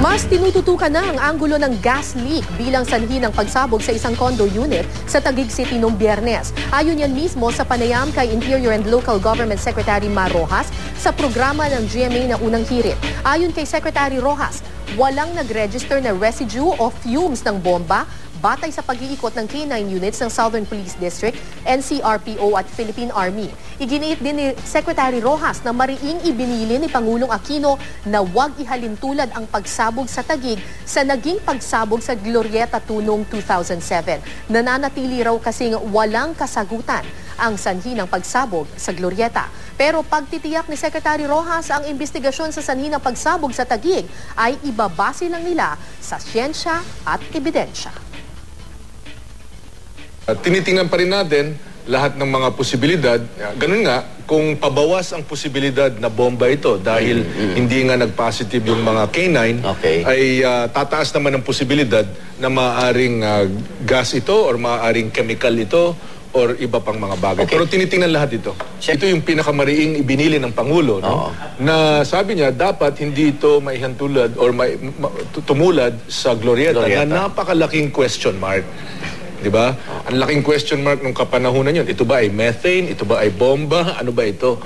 Mas tinututukan na ang anggulo ng gas leak bilang sanhi ng pagsabog sa isang condo unit sa Taguig City noong Biyernes. Ayon yan mismo sa panayam kay Interior and Local Government Secretary Mar Rojas sa programa ng GMA na unang hirit. Ayon kay Secretary Rojas, walang nag-register na residue o fumes ng bomba batay sa pag-iikot ng K9 units ng Southern Police District, NCRPO at Philippine Army. Iginiit din ni Secretary Rojas na mariing ibinili ni Pangulong Aquino na huwag ihalintulad ang pagsabog sa Taguig sa naging pagsabog sa Glorieta 2 noong 2007. Nananatili raw kasing walang kasagutan ang sanhi ng pagsabog sa Glorieta. Pero pagtitiyak ni Secretary Rojas ang investigasyon sa sanhi ng pagsabog sa Taguig ay ibabase lang nila sa siyensya at ebidensya. Tinitingnan pa rin natin lahat ng mga posibilidad. Ganun nga, kung pabawas ang posibilidad na bomba ito dahil hindi nga nag-positive yung mga K9, ay tataas naman ang posibilidad na maaaring gas ito or maaaring chemical ito or iba pang mga bagay. Pero tinitingnan lahat ito. Ito yung pinakamariing ibinili ng Pangulo, no? Na sabi niya, dapat hindi ito maihantulad or tumulad sa Glorieta na napakalaking question mark. Diba? Ang laking question mark nung kapanahunan yun. Ito ba ay methane? Ito ba ay bomba? Ano ba ito?